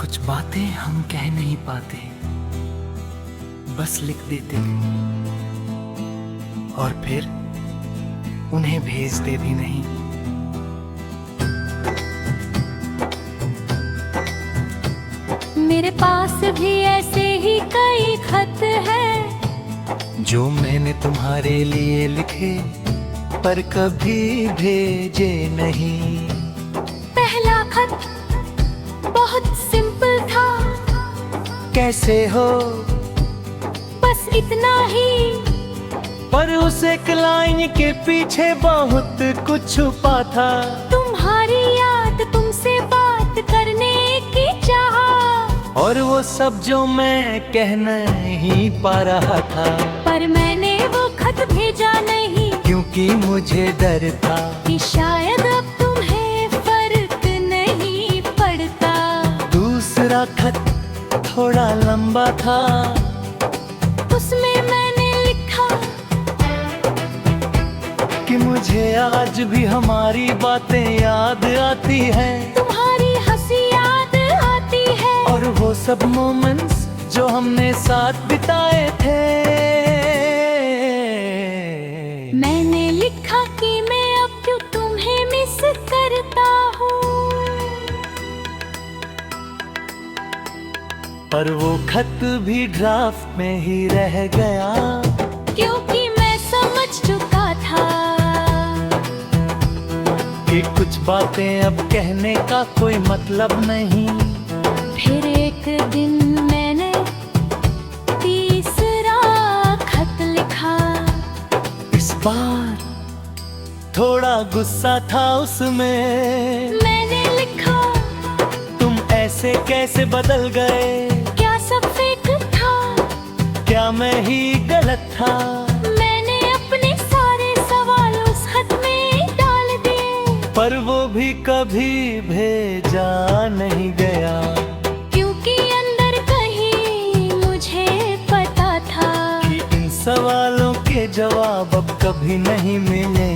कुछ बातें हम कह नहीं पाते, बस लिख देते और फिर उन्हें भेजते भी नहीं। मेरे पास भी ऐसे ही कई खत हैं जो मैंने तुम्हारे लिए लिखे पर कभी भेजे नहीं। पहला खत बहुत सिंपल था, कैसे हो बस इतना ही। पर उस एक लाइन के पीछे बहुत कुछ छुपा था। तुम्हारी याद, तुमसे बात करने की चाह, और वो सब जो मैं कह नहीं पा रहा था। पर मैंने वो खत भेजा नहीं, क्योंकि मुझे डर था कि शायद अब तुम्हें फर्क नहीं पड़ता। दूसरा खत थोड़ा लंबा था, उसमें मैंने लिखा कि मुझे आज भी हमारी बातें याद आती हैं। तुम्हारी हंसी याद आती है, और वो सब मोमेंट्स जो हमने साथ बिताए थे। मैंने लिखा कि मैं अब क्यों तुम्हें मिस करता हूँ। पर वो खत भी ड्राफ्ट में ही रह गया, क्योंकि मैं समझ चुका था कि कुछ बातें अब कहने का कोई मतलब नहीं। फिर एक दिन मैंने तीसरा खत लिखा। इस बार थोड़ा गुस्सा था उसमें। मैंने लिखा, तुम ऐसे कैसे बदल गए, क्या सब फेक था, क्या मैं ही गलत था। मैंने अपने सारे सवाल उस खत में डाल दिए, पर वो भी कभी भेजा नहीं गया, क्योंकि अंदर कहीं मुझे पता था कि इन सवालों के जवाब अब कभी नहीं मिले।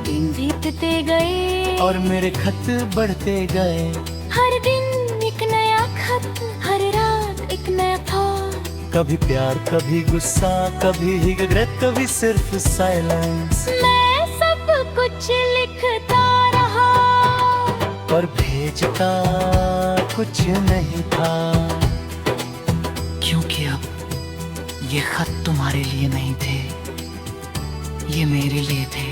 दिन बीतते गए और मेरे खत बढ़ते गए। हर दिन एक नया खत, हर रात एक नया था। कभी प्यार, कभी गुस्सा, कभी रिग्रेट, कभी सिर्फ साइलेंस। मैं सब कुछ लिखता रहा, पर भेजता कुछ नहीं था। क्योंकि अब ये खत तुम्हारे लिए नहीं थे, ये मेरे लिए थे।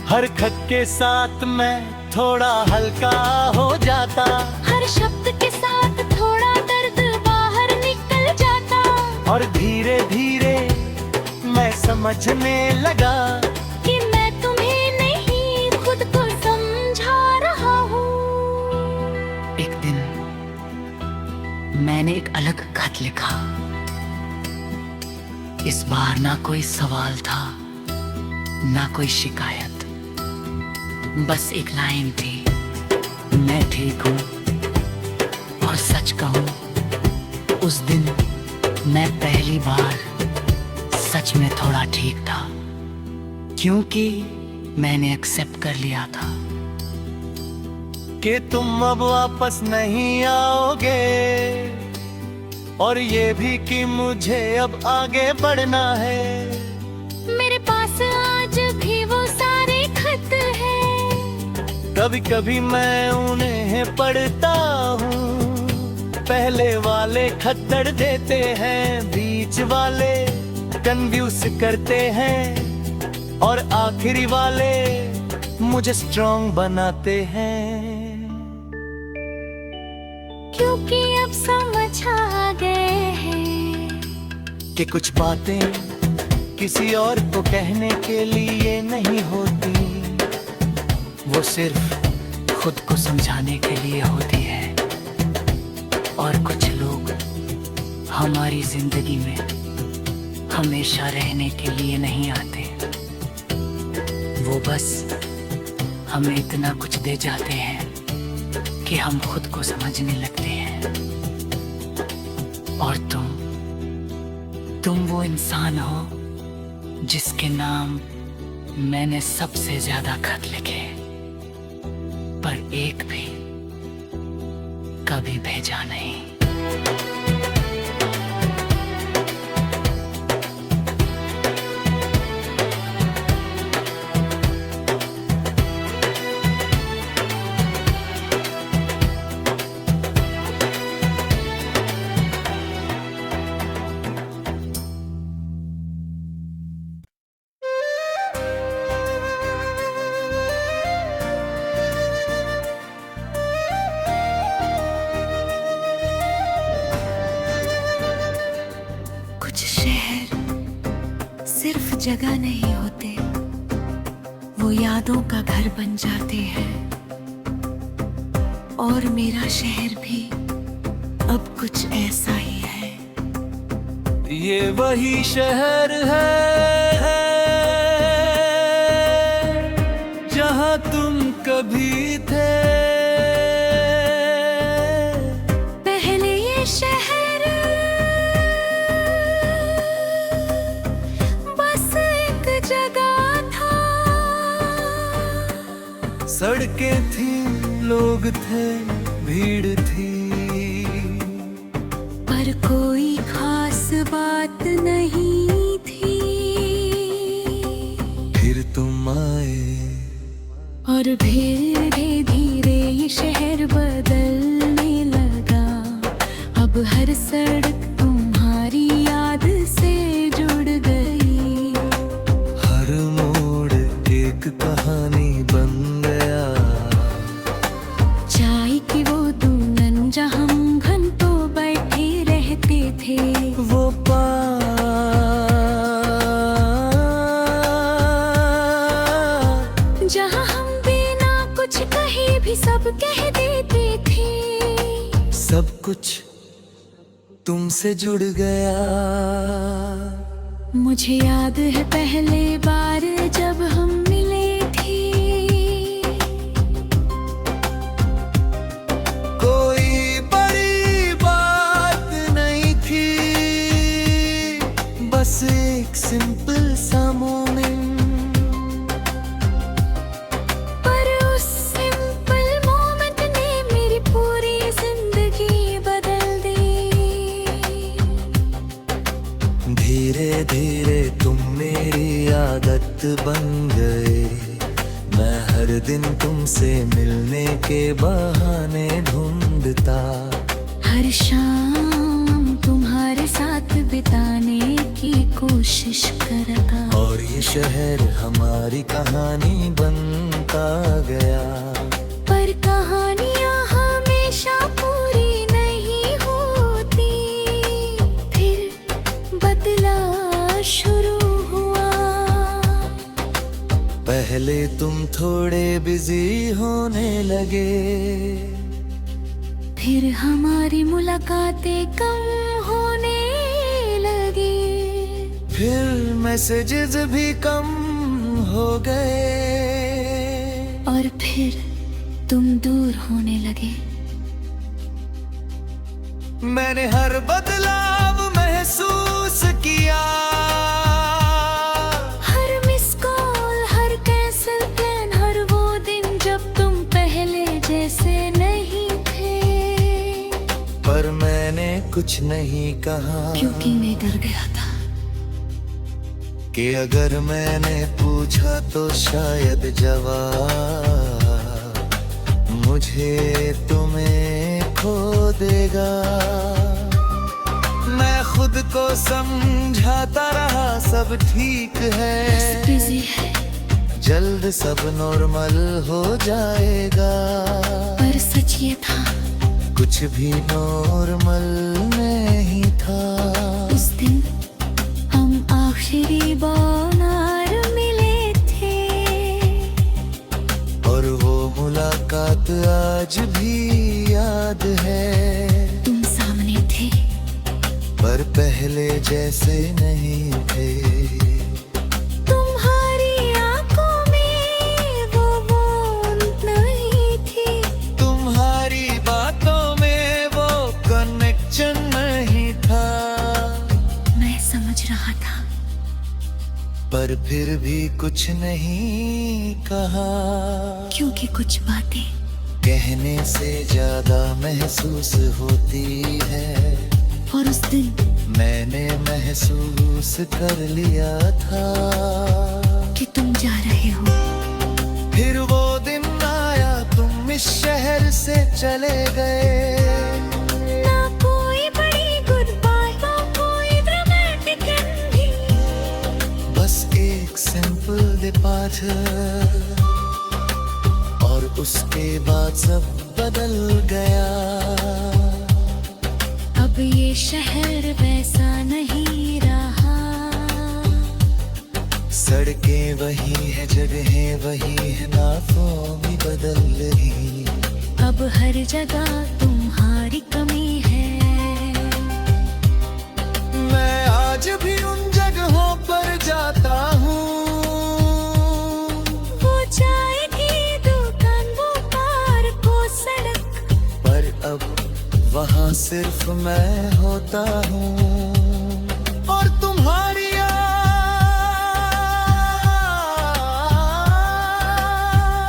हर खत के साथ मैं थोड़ा हल्का हो जाता, हर शब्द के साथ थोड़ा दर्द बाहर निकल जाता। और धीरे धीरे मैं समझने लगा कि मैं तुम्हें नहीं खुद को समझा रहा हूँ। एक दिन मैंने एक अलग खत लिखा। इस बार ना कोई सवाल था, ना कोई शिकायत, बस एक लाइन थी, मैं ठीक हूँ। और सच कहूँ, उस दिन मैं पहली बार सच में थोड़ा ठीक था, क्योंकि मैंने एक्सेप्ट कर लिया था कि तुम अब वापस नहीं आओगे। और ये भी कि मुझे अब आगे बढ़ना है। मेरे पास आज भी वो सारे खत हैं, कभी कभी मैं उन्हें पढ़ता हूँ। पहले वाले खत दर्द देते हैं, बीच वाले कन्फ्यूज करते हैं, और आखिरी वाले मुझे स्ट्रॉन्ग बनाते हैं। क्योंकि अब समझ आ गए हैं कि कुछ बातें किसी और को कहने के लिए नहीं होती, वो सिर्फ खुद को समझाने के लिए होती है। और कुछ लोग हमारी जिंदगी में हमेशा रहने के लिए नहीं आते, वो बस हमें इतना कुछ दे जाते हैं कि हम खुद को समझने लगते हैं। और तुम वो इंसान हो जिसके नाम मैंने सबसे ज्यादा खत लिखे, पर एक भी कभी भेजा नहीं। कुछ शहर सिर्फ जगह नहीं होते, वो यादों का घर बन जाते हैं। और मेरा शहर भी अब कुछ ऐसा ही है। ये वही शहर है जहाँ तुम कभी थे। पहले ये शहर बस एक जगह था। सड़कें थी, लोग थे, भीड़ थी, पर कोई खास बात नहीं थी। फिर तुम आए और धीरे धीरे ये शहर बदलने लगा। अब हर सड़क तुम्हारी याद से जुड़ गई। हर मोड़ एक कहानी बन गया। चाय की वो दुल्हन जहाँ हम घंटों बैठे रहते थे, वो जहाँ हम बिना कुछ कहे भी सब कह देते थे। सब कुछ तुमसे जुड़ गया। मुझे याद है पहले बार जब हम मिले थे। कोई बड़ी बात नहीं थी, बस एक सिंपल सा मोमेंट। पर उस सिंपल मोमेंट ने मेरी पूरी जिंदगी बदल दी। धीरे धीरे तुम मेरी आदत बन गए। मैं हर दिन तुमसे मिलने के बहाने ढूंढता। हर शाम तुम्हारे साथ बिताने की कोशिश करता। और ये शहर हमारी कहानी बनता गया। पर कहानियाँ हमेशा पूरी नहीं होती। फिर बदला शुरू हुआ। पहले तुम थोड़े बिजी होने लगे। फिर हमारी मुलाकातें कम होने लगी। फिर मैसेजेस भी कम हो गए। और फिर तुम दूर होने लगे। मैंने हर बदलाव महसूस किया। हर मिस कॉल, हर कैंसिल प्लान, हर वो दिन जब तुम पहले जैसे नहीं थे। पर मैंने कुछ नहीं कहा, क्योंकि मैं डर गया था कि अगर मैंने पूछा तो शायद जवाब मुझे तुम्हें खो देगा। मैं खुद को समझाता रहा सब ठीक है, बिजी है। जल्द सब नॉर्मल हो जाएगा। पर सच ये था, कुछ भी नॉर्मल नहीं था। उस दिन हम आखिरी बार मिले थे। और वो मुलाकात आज भी याद है। तुम सामने थे, पर पहले जैसे नहीं थे। तुम्हारी आंखों में वो वार्मथ नहीं थी। तुम्हारी बातों में वो कनेक्शन नहीं था। मैं समझ रहा था, पर फिर भी कुछ नहीं कहा। क्योंकि कुछ बातें कहने से ज्यादा महसूस होती है। और उस दिन मैंने महसूस कर लिया था कि तुम जा रहे हो। फिर वो दिन आया, तुम इस शहर से चले गए। ना कोई बड़ी गुड बाय, ना कोई ड्रामेटिक एंडिंग, बस एक सिंपल डिपार्चर, और उसके बाद सब बदल गया। अब ये शहर वैसा नहीं रहा। सड़कें वही है, जगहें वही है, नातों भी बदल रही। अब हर जगह तुम्हारी कमी है। मैं आज भी उन जगहों पर जाता हूँ। वो चाय की दुकान, वो पार्क, वो सड़क, पर अब वहाँ सिर्फ मैं होता हूँ और तुम्हारी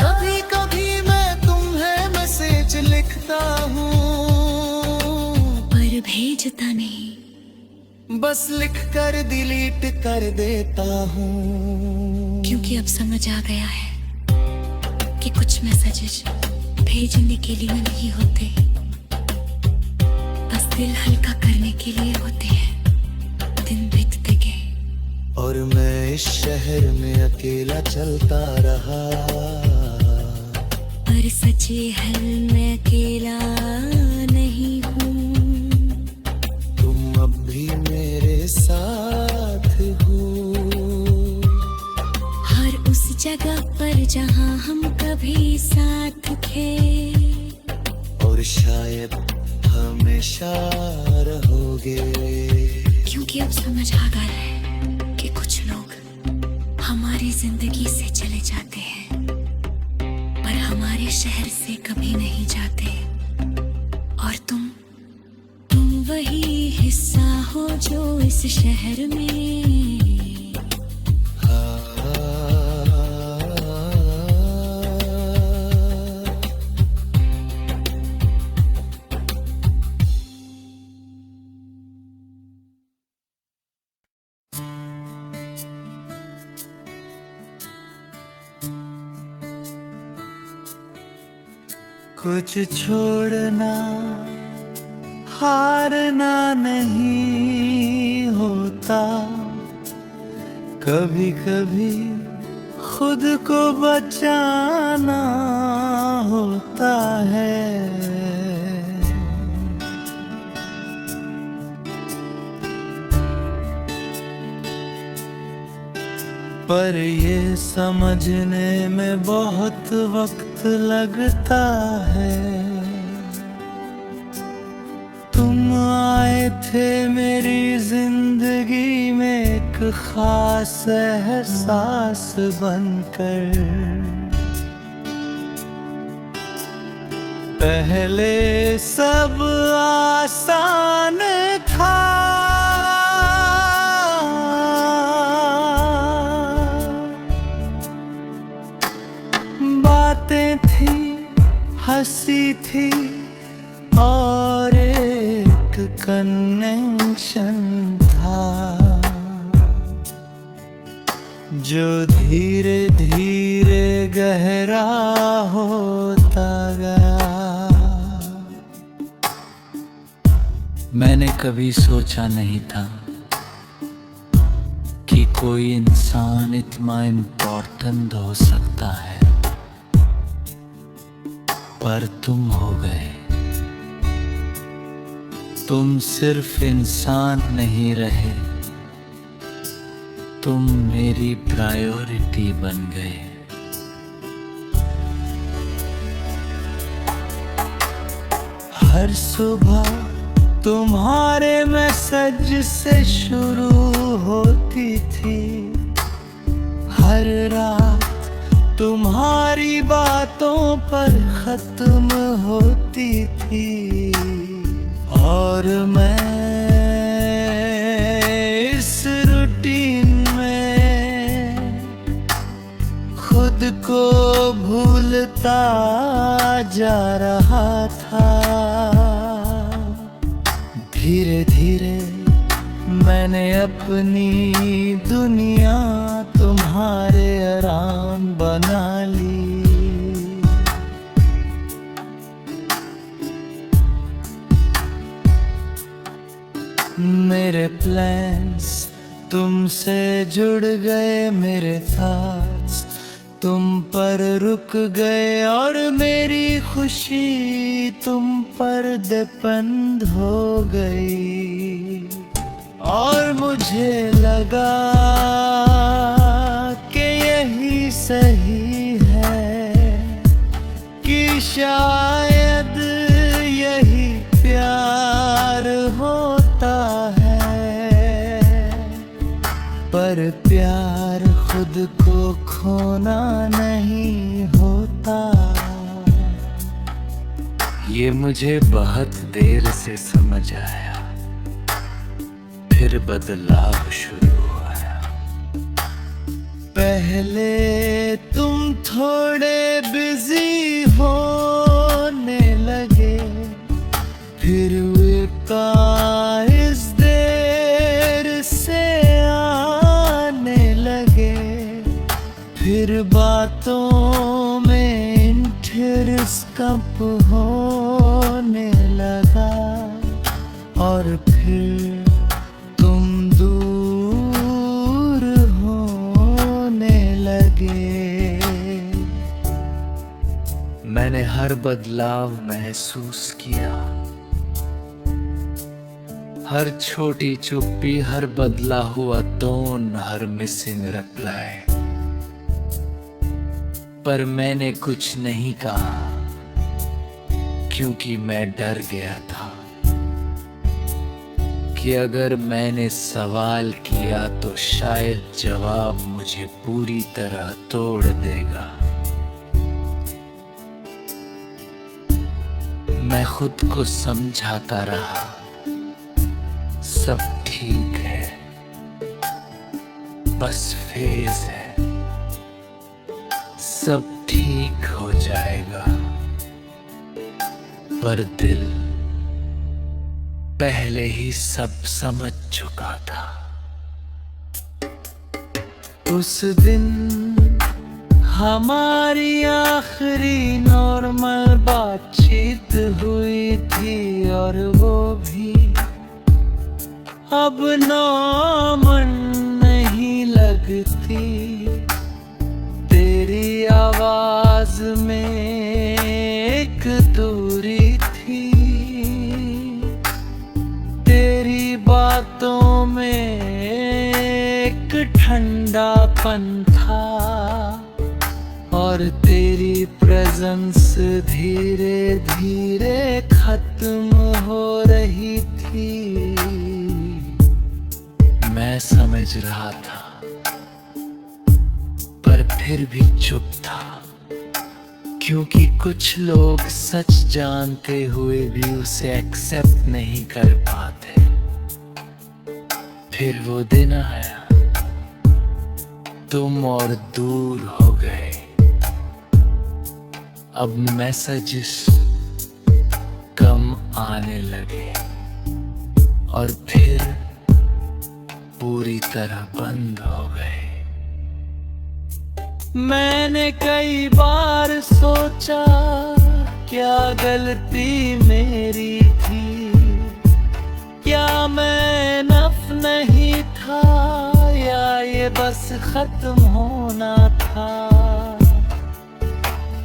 कभी कभी मैं तुम्हें मैसेज लिखता हूँ, पर भेजता नहीं, बस लिख कर डिलीट कर देता हूँ। क्योंकि अब समझ आ गया है कि कुछ मैसेजेस भेजने के लिए नहीं होते, बस दिल हल्का करने के लिए होते हैं। दिन बीतते गए और मैं इस शहर में अकेला चलता रहा। पर सच्चे हल मैं अकेला नहीं हूँ। तुम अब भी मेरे साथ हो, हर उस जगह पर जहाँ हम कभी साथ थे, और शायद हमेशा रहोगे। क्योंकि अब समझ आ गया है कि कुछ लोग हमारी जिंदगी से चले जाते हैं, पर हमारे शहर से कभी नहीं जाते। और तुम वही हिस्सा हो जो इस शहर में कुछ छोड़ना हारना नहीं होता, कभी कभी खुद को बचाना होता है। पर ये समझने में बहुत वक्त लगता है। तुम आए थे मेरी जिंदगी में एक खास एहसास बनकर। पहले सब आसान था, बातें थी, हंसी थी, और एक कनेक्शन था जो धीरे धीरे गहरा होता गया। मैंने कभी सोचा नहीं था कि कोई इंसान इतना इम्पोर्टेंट हो सकता है, पर तुम हो गए। तुम सिर्फ इंसान नहीं रहे, तुम मेरी प्रायोरिटी बन गए। हर सुबह तुम्हारे मैसेज से शुरू होती थी, हर रात तुम्हारी बातों पर खत्म होती थी। और मैं इस रूटीन में खुद को भूलता जा रहा था। धीरे धीरे मैंने अपनी दुनिया तुम्हारे आराम बना ली। मेरे प्लान्स तुमसे जुड़ गए, मेरे थॉट्स तुम पर रुक गए और मेरी खुशी तुम पर डिपेंड हो गई। और मुझे लगा कि यही सही है, कि शायद यही प्यार होता है। पर प्यार खुद को खोना नहीं होता। ये मुझे बहुत देर से समझ आया, फिर बदलाव शुरू हुआ। पहले तुम थोड़े बिजी होने लगे, फिर इस देर से आने लगे, फिर बातों में इंटरेस्ट कम होने लगा, और फिर तुम दूर होने लगे। मैंने हर बदलाव महसूस किया, हर छोटी चुप्पी, हर बदला हुआ टोन, हर मिसिंग रिप्लाई। पर मैंने कुछ नहीं कहा, क्योंकि मैं डर गया था कि अगर मैंने सवाल किया तो शायद जवाब मुझे पूरी तरह तोड़ देगा। मैं खुद को समझाता रहा, सब ठीक है, बस फेज है, सब ठीक हो जाएगा। पर दिल पहले ही सब समझ चुका था। उस दिन हमारी आखिरी नॉर्मल बातचीत हुई थी, और वो भी अब नॉर्मल नहीं लगती। तेरी आवाज में एक दूरी थी, तेरी बातों में एक ठंडापन था, और तेरी प्रेजेंस धीरे धीरे खत्म हो रही थी। मैं समझ रहा था, पर फिर भी चुप था, क्योंकि कुछ लोग सच जानते हुए भी उसे एक्सेप्ट नहीं कर पाते। फिर वो दिन आया, तुम और दूर हो गए। अब मैसेजेस कम आने लगे, और फिर पूरी तरह बंद हो गए। मैंने कई बार सोचा, क्या गलती मेरी थी, क्या मैं नफ नहीं था, या ये बस खत्म होना था।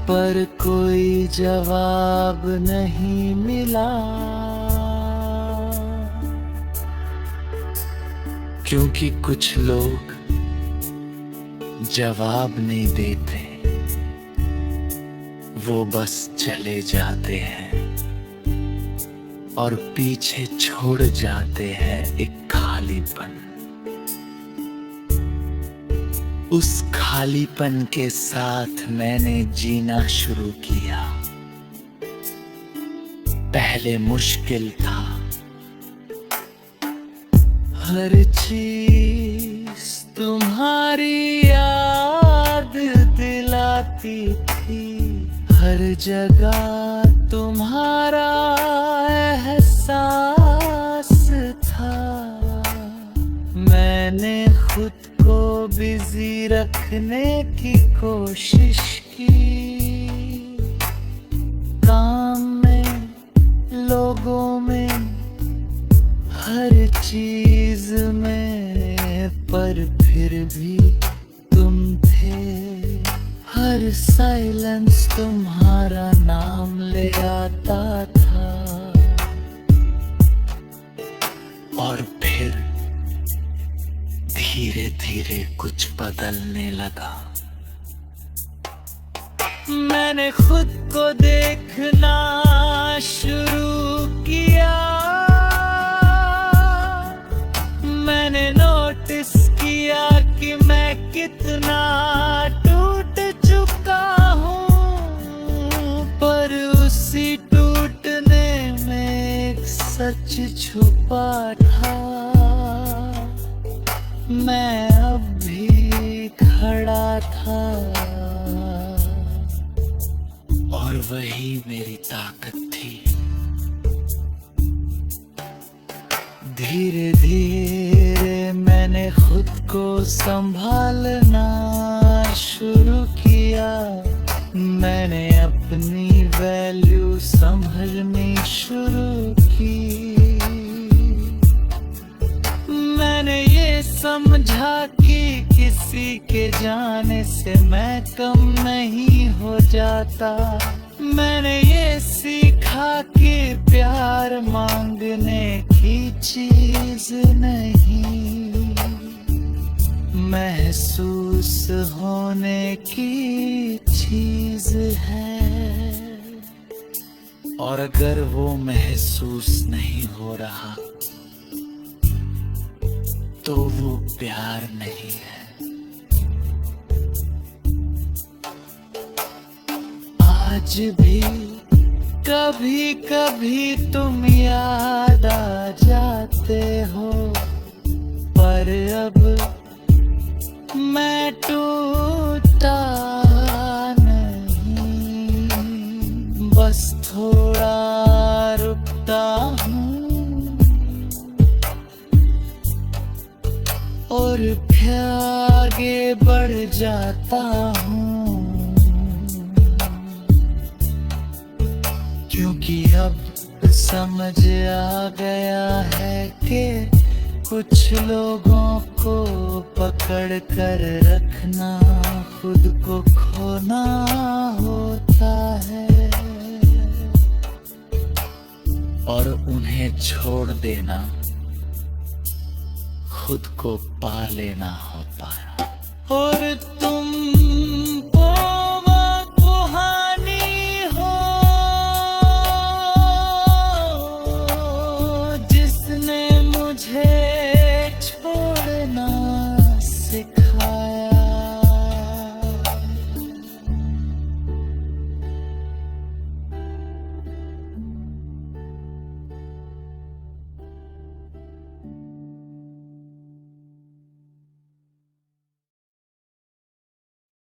पर कोई जवाब नहीं मिला, क्योंकि कुछ लोग जवाब नहीं देते, वो बस चले जाते हैं और पीछे छोड़ जाते हैं एक खालीपन। उस खालीपन के साथ मैंने जीना शुरू किया। पहले मुश्किल था, हर चीज तुम्हारी याद दिला आती थी, हर जगह तुम्हारा एहसास था। मैंने खुद को बिजी रखने की कोशिश की, काम में, लोगों में, हर चीज में, पर फिर भी तुम थे। हर साइलेंस तुम्हारा नाम ले आता था। और फिर धीरे धीरे कुछ बदलने लगा। मैंने खुद को देखना शुरू किया। मैंने नोटिस किया कि मैं कितना टूट चुका हूँ, पर उसी टूटने में एक सच छुपा था। मैं अब भी खड़ा था, और वही मेरी ताकत थी। धीरे धीरे मैंने खुद को संभालना शुरू किया। मैंने अपनी वैल्यू समझनी शुरू की। मैंने ये समझा कि किसी के जाने से मैं कम नहीं हो जाता। मैंने ये सीखा कि प्यार मांगने की चीज नहीं, महसूस होने की चीज है। और अगर वो महसूस नहीं हो रहा, तो वो प्यार नहीं है। आज भी कभी कभी तुम याद आ जाते हो, पर अब मैं टूटा नहीं, बस थोड़ा रुकता हूँ और फिर आगे बढ़ जाता हूँ। क्योंकि अब समझ आ गया है कि कुछ लोगों को पकड़ कर रखना खुद को खोना होता है, और उन्हें छोड़ देना खुद को पा लेना होता है। और